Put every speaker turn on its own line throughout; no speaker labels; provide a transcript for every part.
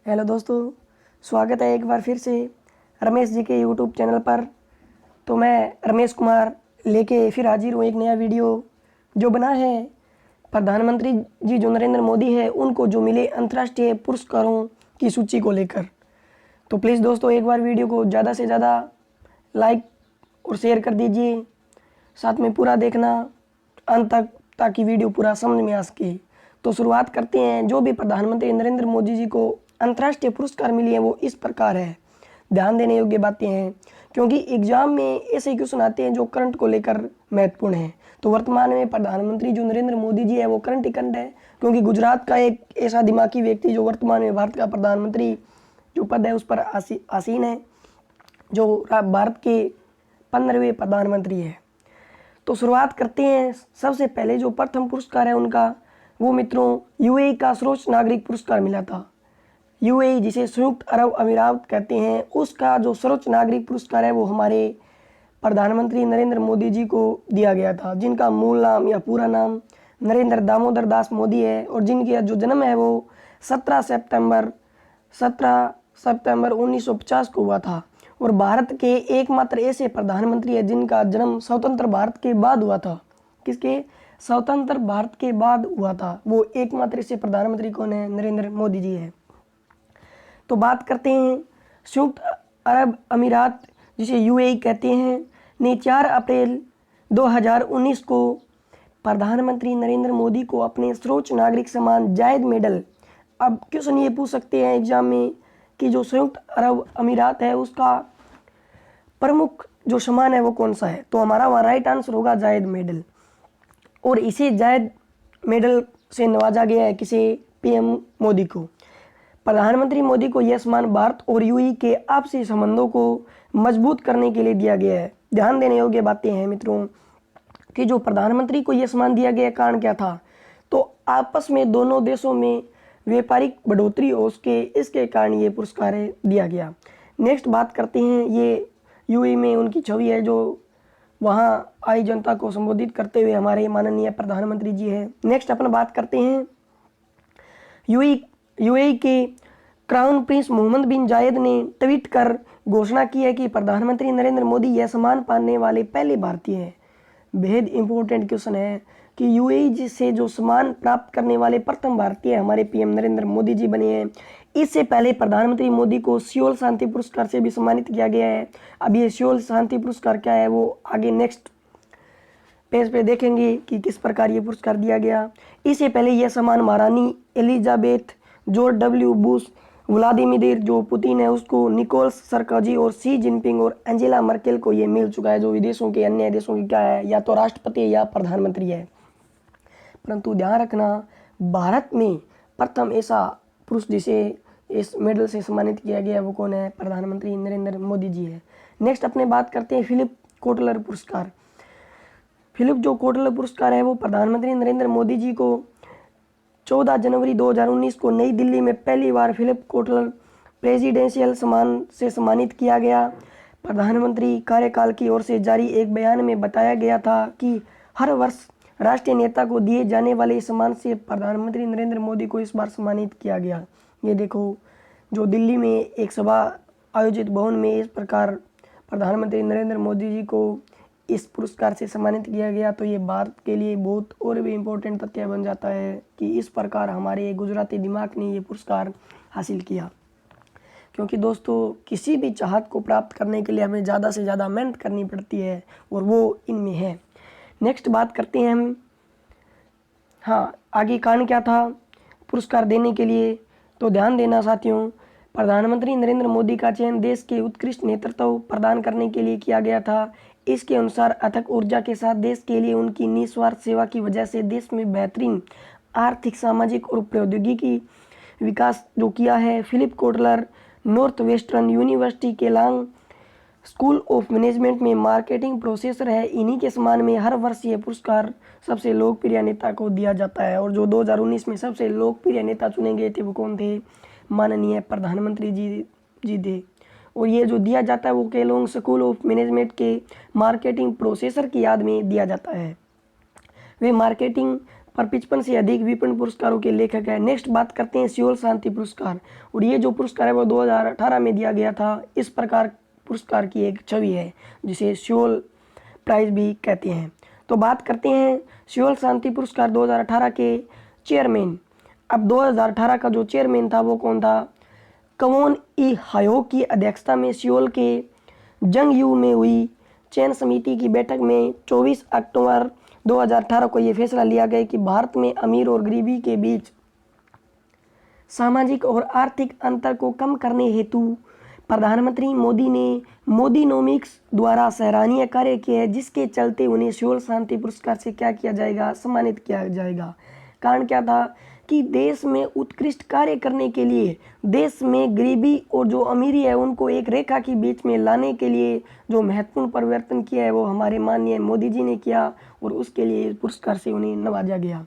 Hello दोस्तों, स्वागत है एक बार फिर से रमेश जी के यूट्यूब चैनल पर। तो मैं रमेश कुमार लेके फिर हाजिर हूँ एक नया वीडियो जो बना है प्रधानमंत्री जी जो नरेंद्र मोदी है उनको जो मिले अंतर्राष्ट्रीय पुरस्कारों की सूची को लेकर। तो प्लीज़ दोस्तों एक बार वीडियो को ज़्यादा से ज़्यादा लाइक और शेयर कर दीजिए, साथ में पूरा देखना अंत तक ताकि वीडियो पूरा समझ में आ सके। तो शुरुआत करते हैं। जो भी प्रधानमंत्री नरेंद्र मोदी जी को अंतर्राष्ट्रीय पुरस्कार मिली है वो इस प्रकार है। ध्यान देने योग्य बातें हैं क्योंकि एग्जाम में ऐसे क्वेश्चन आते हैं जो करंट को लेकर महत्वपूर्ण है। तो वर्तमान में प्रधानमंत्री जो नरेंद्र मोदी जी है वो करंट ही करंट है, क्योंकि गुजरात का एक ऐसा दिमागी व्यक्ति जो वर्तमान में भारत का प्रधानमंत्री जो पद है उस पर आसीन है, जो भारत के 15वें प्रधानमंत्री है। तो शुरुआत करते हैं। सबसे पहले जो प्रथम पुरस्कार है उनका वो मित्रों यूएई का सर्वोच्च नागरिक पुरस्कार मिला था। यूएई जिसे संयुक्त अरब अमीरात कहते हैं, उसका जो सर्वोच्च नागरिक पुरस्कार है वो हमारे प्रधानमंत्री नरेंद्र मोदी जी को दिया गया था, जिनका मूल नाम या पूरा नाम नरेंद्र दामोदर दास मोदी है और जिनका जो जन्म है वो 17 सितंबर 1950 को हुआ था। और भारत के एकमात्र ऐसे प्रधानमंत्री है जिनका जन्म स्वतंत्र भारत के बाद हुआ था। किसके? स्वतंत्र भारत के बाद हुआ था। वो एकमात्र ऐसे प्रधानमंत्री कौन है? नरेंद्र मोदी जी है। तो बात करते हैं संयुक्त अरब अमीरात जिसे यूएई कहते हैं ने 4 अप्रैल 2019 को प्रधानमंत्री नरेंद्र मोदी को अपने सर्वोच्च नागरिक सम्मान जायद मेडल। अब क्वेश्चन ये पूछ सकते हैं एग्जाम में कि जो संयुक्त अरब अमीरात है उसका प्रमुख जो सम्मान है वो कौन सा है? तो हमारा वहाँ राइट आंसर होगा जायद मेडल। और इसे जायद मेडल से नवाजा गया है किसे? पीएम मोदी को। प्रधानमंत्री मोदी को यह सम्मान भारत और यूएई के आपसी संबंधों को मजबूत करने के लिए दिया गया है। ध्यान देने योग्य बातें हैं मित्रों कि जो प्रधानमंत्री को यह सम्मान दिया गया कारण क्या था? तो आपस में दोनों देशों में व्यापारिक बढ़ोतरी हो उसके इसके कारण ये पुरस्कार दिया गया। नेक्स्ट बात करते हैं। ये यूएई में उनकी छवि है जो वहाँ आई जनता को संबोधित करते हुए हमारे माननीय प्रधानमंत्री जी है। नेक्स्ट अपन बात करते हैं यूएई के क्राउन प्रिंस मोहम्मद बिन जायद ने ट्वीट कर घोषणा की है कि प्रधानमंत्री नरेंद्र मोदी यह सम्मान पाने वाले पहले भारतीय हैं। बेहद इंपॉर्टेंट क्वेश्चन है कि यूएई से जो सम्मान प्राप्त करने वाले प्रथम भारतीय हमारे पीएम नरेंद्र मोदी जी बने हैं। इससे पहले प्रधानमंत्री मोदी को सियोल शांति पुरस्कार से भी सम्मानित किया गया है। अब ये सियोल शांति पुरस्कार क्या है वो आगे नेक्स्ट पेज पे देखेंगे कि किस प्रकार ये पुरस्कार दिया गया। इससे पहले यह सम्मान महारानी Elizabeth, George W Bush, Vladimir जो पुतिन है उसको, निकोलस सरकोजी और शी जिनपिंग और एंजेला मर्केल को ये मिल चुका है, जो विदेशों के अन्य देशों की क्या है या तो राष्ट्रपति या प्रधानमंत्री है। परंतु ध्यान रखना भारत में प्रथम ऐसा पुरुष जिसे इस मेडल से सम्मानित किया गया वो कौन है? प्रधानमंत्री नरेंद्र मोदी जी है। नेक्स्ट अपने बात करते हैं फिलिप कोटलर पुरस्कार। फिलिप जो कोटलर पुरस्कार है वो प्रधानमंत्री नरेंद्र मोदी जी को 14 जनवरी 2019 को नई दिल्ली में पहली बार फिलिप कोटलर प्रेसिडेंशियल सम्मान से सम्मानित किया गया। प्रधानमंत्री कार्यकाल की ओर से जारी एक बयान में बताया गया था कि हर वर्ष राष्ट्रीय नेता को दिए जाने वाले इस सम्मान से प्रधानमंत्री नरेंद्र मोदी को इस बार सम्मानित किया गया। ये देखो जो दिल्ली में एक सभा आयोजित भवन में इस प्रकार प्रधानमंत्री नरेंद्र मोदी जी को इस पुरस्कार से सम्मानित किया गया। तो ये भारत के लिए बहुत और भी इम्पोर्टेंट तथ्य बन जाता है कि इस प्रकार हमारे गुजराती दिमाग ने ये पुरस्कार हासिल किया। क्योंकि दोस्तों किसी भी चाहत को प्राप्त करने के लिए हमें ज़्यादा से ज़्यादा मेहनत करनी पड़ती है और वो इनमें है। नेक्स्ट बात करते हैं हम। हाँ, आगे कारण क्या था पुरस्कार देने के लिए? तो ध्यान देना साथियों, प्रधानमंत्री नरेंद्र मोदी का चयन देश के उत्कृष्ट नेतृत्व प्रदान करने के लिए किया गया था। इसके अनुसार अथक ऊर्जा के साथ देश के लिए उनकी निस्वार्थ सेवा की वजह से देश में बेहतरीन आर्थिक, सामाजिक और प्रौद्योगिकी विकास जो किया है। Philip Kotler Northwestern university के लांग स्कूल ऑफ मैनेजमेंट में मार्केटिंग प्रोफेसर है। इन्हीं के सम्मान में हर वर्ष ये पुरस्कार सबसे लोकप्रिय नेता को दिया जाता है। और जो 2019 में सबसे लोकप्रिय नेता चुने गए थे वो कौन थे? माननीय प्रधानमंत्री जी थे। और ये जो दिया जाता है वो केलोंग स्कूल ऑफ मैनेजमेंट के मार्केटिंग प्रोफेसर की याद में दिया जाता है। वे मार्केटिंग पर 55 से अधिक विपन्न पुरस्कारों के लेखक है। नेक्स्ट बात करते हैं सियोल शांति पुरस्कार, और ये जो पुरस्कार है वो 2018 में दिया गया था। इस प्रकार पुरस्कार की एक छवि है जिसे सियोल प्राइज भी कहते हैं। तो बात करते हैं सियोल शांति पुरस्कार 2018 के चेयरमैन। अब 2018 का जो चेयरमैन था वो कौन था? क्वोन ई हायोक की अध्यक्षता में सियोल के जंगयू में हुई चयन समिति की बैठक में 24 अक्टूबर 2018 को ये फैसला लिया गया कि भारत में अमीर और गरीबी के बीच सामाजिक और आर्थिक अंतर को कम करने हेतु प्रधानमंत्री मोदी ने मोदीनोमिक्स द्वारा सराहनीय कार्य किया है, जिसके चलते उन्हें सियोल शांति पुरस्कार से क्या किया जाएगा? सम्मानित किया जाएगा। कारण क्या था कि देश में उत्कृष्ट कार्य करने के लिए, देश में गरीबी और जो अमीरी है उनको एक रेखा के बीच में लाने के लिए जो महत्वपूर्ण परिवर्तन किया है वो हमारे माननीय मोदी जी ने किया, और उसके लिए पुरस्कार से उन्हें नवाजा गया।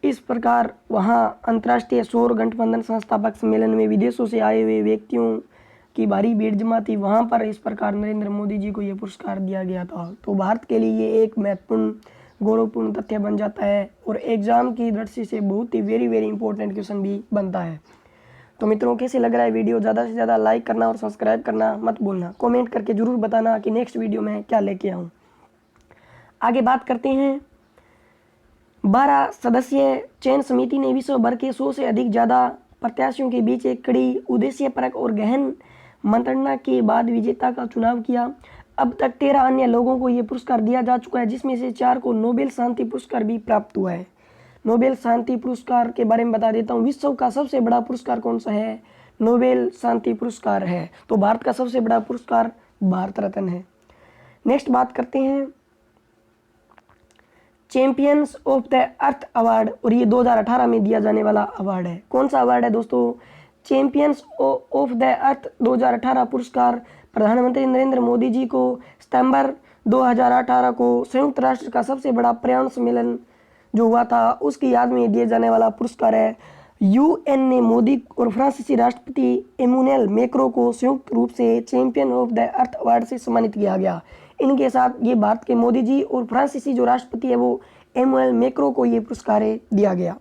इस प्रकार वहाँ अंतर्राष्ट्रीय सौर गठबंधन संस्थापक सम्मेलन में विदेशों से आए हुए व्यक्तियों की भारी भीड़ जमा थी। वहाँ पर इस प्रकार नरेंद्र मोदी जी को ये पुरस्कार दिया गया था। तो भारत के लिए ये एक महत्वपूर्ण गौरवपूर्ण तथ्य बन जाता है, और एग्जाम की दृष्टि से बहुत ही वेरी इंपॉर्टेंट क्वेश्चन भी बनता है। तो मित्रों, कैसे लग रहा है वीडियो? ज़्यादा से ज़्यादा लाइक करना और सब्सक्राइब करना मत भूलना। कमेंट करके ज़रूर बताना कि नेक्स्ट वीडियो में क्या लेके आऊँ। आगे बात करते हैं 12 सदस्यीय चयन समिति ने विश्व भर के 100 से अधिक ज़्यादा प्रत्याशियों के बीच एक कड़ी उद्देश्यपरक और गहन मंत्रणा के बाद विजेता का चुनाव किया। अब तक 13 अन्य लोगों को ये पुरस्कार दिया जा चुका है, जिसमें से 4 को नोबेल शांति पुरस्कार भी प्राप्त हुआ है। नोबेल शांति पुरस्कार के बारे में बता देता हूँ। विश्व का सबसे बड़ा पुरस्कार कौन सा है? नोबेल शांति पुरस्कार है। तो भारत का सबसे बड़ा पुरस्कार भारत रत्न है। नेक्स्ट बात करते हैं champions of the earth award, और ये 2018 में दिया जाने वाला अवार्ड है। कौन सा अवार्ड है दोस्तों? चैंपियंस ऑफ द अर्थ 2018 पुरस्कार प्रधानमंत्री नरेंद्र मोदी जी को सितंबर 2018 को संयुक्त राष्ट्र का सबसे बड़ा पर्यावरण सम्मेलन जो हुआ था उसकी याद में दिए जाने वाला पुरस्कार है। यूएन ने मोदी और फ्रांसीसी राष्ट्रपति इमैनुएल मैक्रों को संयुक्त रूप से champion of the earth award से सम्मानित किया गया। इनके साथ ये भारत के मोदी जी और फ्रांसीसी जो राष्ट्रपति है वो इमैनुएल मैक्रों को ये पुरस्कार दिया गया।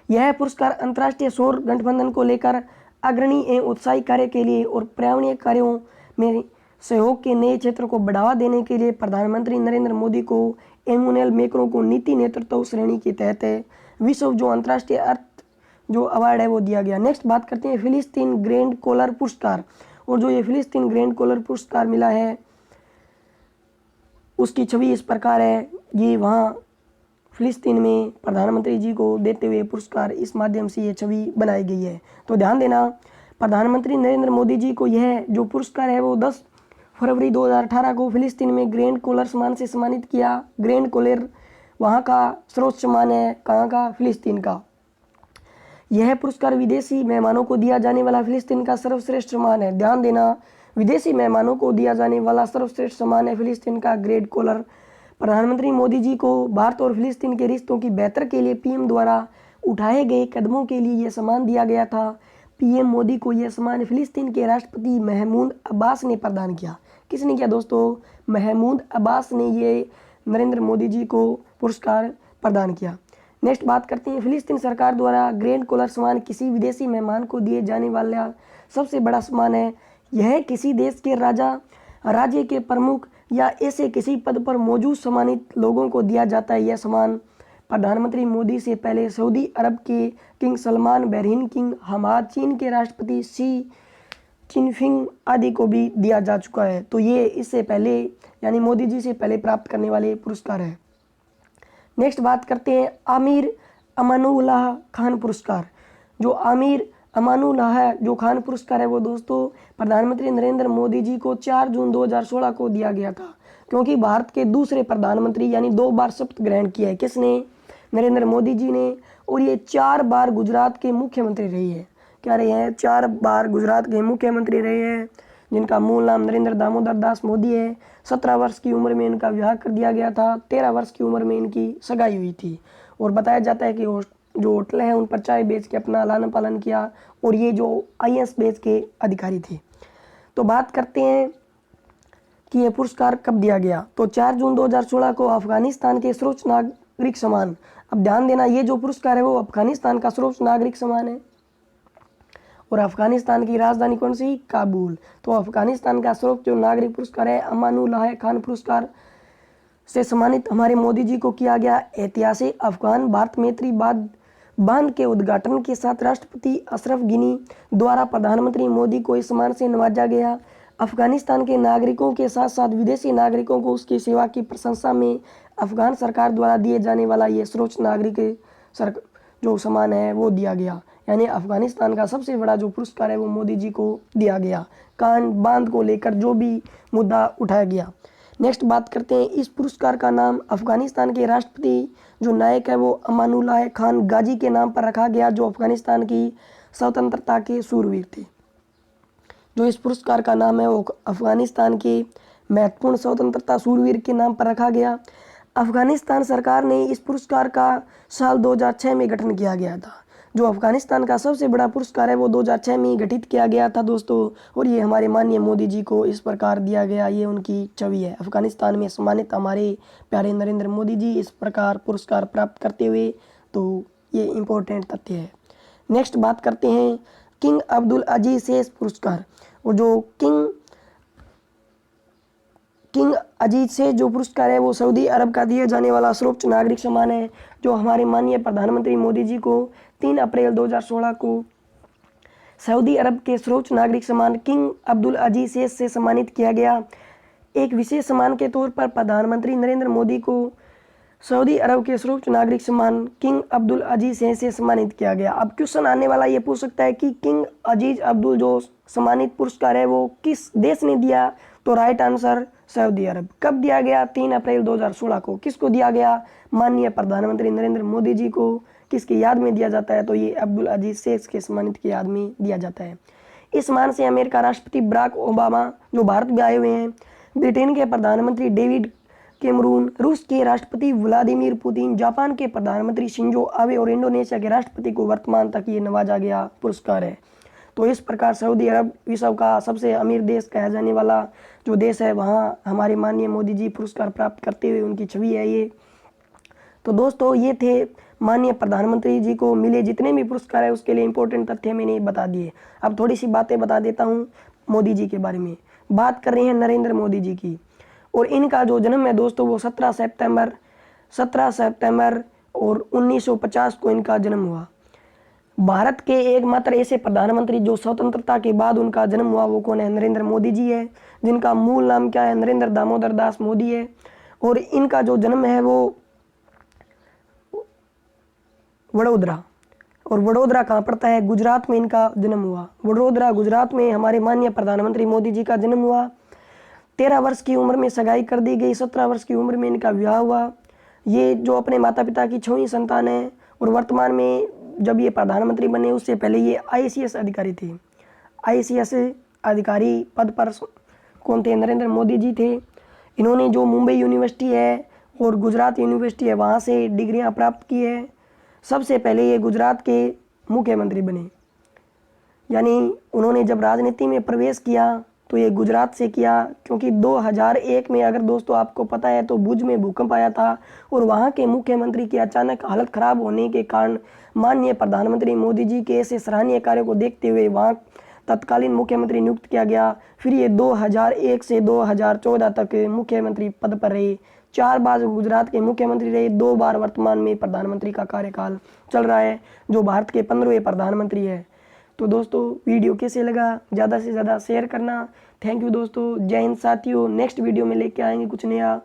यह पुरस्कार अंतर्राष्ट्रीय सौर गठबंधन को लेकर अग्रणी एवं उत्साही कार्य के लिए और पर्यावरणीय कार्यों में सहयोग के नए क्षेत्र को बढ़ावा देने के लिए प्रधानमंत्री नरेंद्र मोदी को इमैनुएल मैक्रों को नीति नेतृत्व श्रेणी के तहत विश्व जो अंतर्राष्ट्रीय अर्थ जो अवार्ड है वो दिया गया। नेक्स्ट बात करते हैं फिलिस्तीन ग्रैंड कोलर पुरस्कार, और जो ये फिलिस्तीन ग्रैंड कोलर पुरस्कार मिला है उसकी छवि इस प्रकार है। ये वहाँ फिलिस्तीन में प्रधानमंत्री जी को देते हुए पुरस्कार इस माध्यम से ये छवि बनाई गई है। तो ध्यान देना, प्रधानमंत्री नरेंद्र मोदी जी को यह जो पुरस्कार है वो 10 फरवरी 2018 को फिलिस्तीन में ग्रैंड कोलर सम्मान से सम्मानित किया। ग्रैंड कोलर वहाँ का सर्वोच्च सम्मान है, कहाँ का? फिलिस्तीन का। यह पुरस्कार विदेशी मेहमानों को दिया जाने वाला फिलिस्तीन का सर्वश्रेष्ठ सम्मान है। ध्यान देना, विदेशी मेहमानों को दिया जाने वाला सर्वश्रेष्ठ सम्मान है फिलिस्तीन का ग्रैंड कोलर। प्रधानमंत्री मोदी जी को भारत और फिलिस्तीन के रिश्तों की बेहतर के लिए पीएम द्वारा उठाए गए कदमों के लिए यह सम्मान दिया गया था। पीएम मोदी को यह सम्मान फिलिस्तीन के राष्ट्रपति महमूद अब्बास ने प्रदान किया। किसने किया दोस्तों? महमूद अब्बास ने ये नरेंद्र मोदी जी को पुरस्कार प्रदान किया। नेक्स्ट बात करते हैं फिलिस्तीन सरकार द्वारा ग्रैंड कोलर सम्मान किसी विदेशी मेहमान को दिए जाने वाला सबसे बड़ा सम्मान है। यह किसी देश के राजा, राज्य के प्रमुख या ऐसे किसी पद पर मौजूद सम्मानित लोगों को दिया जाता है। यह सम्मान प्रधानमंत्री मोदी से पहले सऊदी अरब के king Salman, Bahrain king Hamad, चीन के राष्ट्रपति शी चिनफिंग आदि को भी दिया जा चुका है। तो ये इससे पहले यानी मोदी जी से पहले प्राप्त करने वाले पुरस्कार है। नेक्स्ट बात करते हैं आमिर अमानुल्लाह खान पुरस्कार। जो आमिर अमानुल्लाह जो खान पुरस्कार है वो दोस्तों प्रधानमंत्री नरेंद्र मोदी जी को 4 जून 2016 को दिया गया था, क्योंकि भारत के दूसरे प्रधानमंत्री यानी 2 बार शपथ ग्रहण किया है। किसने? नरेंद्र मोदी जी ने। और ये 4 बार गुजरात के मुख्यमंत्री रही है। क्या रहे हैं? 4 बार गुजरात के मुख्यमंत्री रहे हैं, जिनका मूल नाम नरेंद्र दामोदर दास मोदी है। 17 वर्ष की उम्र में इनका विवाह कर दिया गया था। 13 वर्ष की उम्र में इनकी सगाई हुई थी, और बताया जाता है कि जो होटल है उन पर चाय बेच के अपना लालन पालन किया, और ये जो IAS बेच के अधिकारी थे। तो बात करते हैं कि ये पुरस्कार कब दिया गया। तो 4 जून 2016 को अफगानिस्तान के सर्वोच्च नागरिक सम्मान। अब ध्यान देना, ये जो पुरस्कार है वो अफगानिस्तान का सर्वोच्च नागरिक सम्मान है और अफगानिस्तान की राजधानी कौन सी? काबुल। तो अफगानिस्तान का सर्वोच्च जो नागरिक पुरस्कार है अमानुल्लाह खान पुरस्कार से सम्मानित हमारे मोदी जी को किया गया। ऐतिहासिक अफगान भारत मैत्री बांध के उद्घाटन के साथ राष्ट्रपति अशरफ गनी द्वारा प्रधानमंत्री मोदी को इस सम्मान से नवाजा गया। अफगानिस्तान के नागरिकों के साथ साथ विदेशी नागरिकों को उसकी सेवा की प्रशंसा में अफगान सरकार द्वारा दिए जाने वाला ये सर्वोच्च नागरिक जो सम्मान है वो दिया गया। यानी अफगानिस्तान का सबसे बड़ा जो पुरस्कार है वो मोदी जी को दिया गया, कान बांध को लेकर जो भी मुद्दा उठाया गया। नेक्स्ट बात करते हैं, इस पुरस्कार का नाम अफगानिस्तान के राष्ट्रपति जो नायक है वो अमानुल्लाह खान गाजी के नाम पर रखा गया, जो अफगानिस्तान की स्वतंत्रता के सूरवीर थे। जो इस पुरस्कार का नाम है वो अफगानिस्तान के महत्वपूर्ण स्वतंत्रता सूरवीर के नाम पर रखा गया। अफगानिस्तान सरकार ने इस पुरस्कार का साल 2006 में गठन किया गया था। जो अफगानिस्तान का सबसे बड़ा पुरस्कार है वो 2006 में गठित किया गया था दोस्तों, और ये हमारे माननीय मोदी जी को इस प्रकार दिया गया, ये उनकी छवि है। अफगानिस्तान में सम्मानित हमारे प्यारे नरेंद्र मोदी जी इस प्रकार पुरस्कार प्राप्त करते हुए, तो ये इम्पोर्टेंट तथ्य है। नेक्स्ट बात करते हैं किंग अब्दुल अजीज शेख पुरस्कार। और जो किंग अजीज से जो पुरस्कार है वो सऊदी अरब का दिया जाने वाला सर्वोच्च नागरिक सम्मान है, जो हमारे माननीय प्रधानमंत्री मोदी जी को 3 अप्रैल 2016 को सऊदी अरब के सर्वोच्च नागरिक सम्मान किंग अब्दुल अजीज शेख से सम्मानित किया गया। एक विशेष सम्मान के तौर पर प्रधानमंत्री नरेंद्र मोदी को सऊदी अरब के सर्वोच्च नागरिक सम्मान किंग अब्दुल अजीज शेख से सम्मानित किया गया। अब क्वेश्चन आने वाला ये पूछ सकता है कि किंग अजीज अब्दुल जो सम्मानित पुरस्कार है वो किस देश ने दिया? तो राइट आंसर सऊदी अरब। कब दिया गया? 3 अप्रैल 2016 को। किसको दिया गया? माननीय प्रधानमंत्री नरेंद्र मोदी जी को। किसकी याद में दिया जाता है? तो ये अब्दुल अजीज शेख के सम्मानित की याद में दिया जाता है। इस सम्मान से अमेरिका राष्ट्रपति बराक ओबामा जो भारत में आए हुए हैं, ब्रिटेन के प्रधानमंत्री डेविड कैमरून, रूस के राष्ट्रपति व्लादिमीर पुतिन, जापान के प्रधानमंत्री शिंजो आबे और इंडोनेशिया के राष्ट्रपति को वर्तमान तक ये नवाजा गया पुरस्कार है। तो इस प्रकार सऊदी अरब विश्व का सबसे अमीर देश कहा जाने वाला जो देश है, वहाँ हमारे माननीय मोदी जी पुरस्कार प्राप्त करते हुए उनकी छवि है ये। तो दोस्तों ये थे माननीय प्रधानमंत्री जी को मिले जितने भी पुरस्कार है उसके लिए इम्पोर्टेंट तथ्य मैंने बता दिए। अब थोड़ी सी बातें बता देता हूँ मोदी जी के बारे में। बात कर रहे हैं नरेंद्र मोदी जी की, और इनका जो जन्म है दोस्तों वो 17 सितंबर और 1950 को इनका जन्म हुआ। भारत के एकमात्र ऐसे प्रधानमंत्री जो स्वतंत्रता के बाद उनका जन्म हुआ वो कौन है? नरेंद्र मोदी जी है, जिनका मूल नाम क्या है? नरेंद्र दामोदर दास मोदी है। और इनका जो जन्म है वो वडोदरा, और वडोदरा कहाँ पड़ता है? गुजरात में इनका जन्म हुआ। वडोदरा गुजरात में हमारे माननीय प्रधानमंत्री मोदी जी का जन्म हुआ। 13 वर्ष की उम्र में सगाई कर दी गई, 17 वर्ष की उम्र में इनका विवाह हुआ। ये जो अपने माता पिता की 6वीं संतान है, और वर्तमान में जब ये प्रधानमंत्री बने उससे पहले ये IAS अधिकारी थे। IAS अधिकारी पद पर कौन थे? नरेंद्र मोदी जी थे। इन्होंने जो मुंबई यूनिवर्सिटी है और गुजरात यूनिवर्सिटी है वहाँ से डिग्रियाँ प्राप्त की है। सबसे पहले ये गुजरात के मुख्यमंत्री बने, यानी उन्होंने जब राजनीति में प्रवेश किया तो ये गुजरात से किया, क्योंकि 2001 में अगर दोस्तों आपको पता है तो भुज में भूकंप आया था, और वहाँ के मुख्यमंत्री की अचानक हालत खराब होने के कारण माननीय प्रधानमंत्री मोदी जी के ऐसे सराहनीय कार्यों को देखते हुए वहाँ तत्कालीन मुख्यमंत्री नियुक्त किया गया। फिर ये 2001 से 2014 तक मुख्यमंत्री पद पर रहे। 4 बार गुजरात के मुख्यमंत्री रहे, 2 बार वर्तमान में प्रधानमंत्री का कार्यकाल चल रहा है, जो भारत के 15वें प्रधानमंत्री है। तो दोस्तों वीडियो कैसे लगा ज़्यादा से ज़्यादा शेयर करना। थैंक यू दोस्तों, जय हिंद साथियों। नेक्स्ट वीडियो में लेके आएंगे कुछ नया।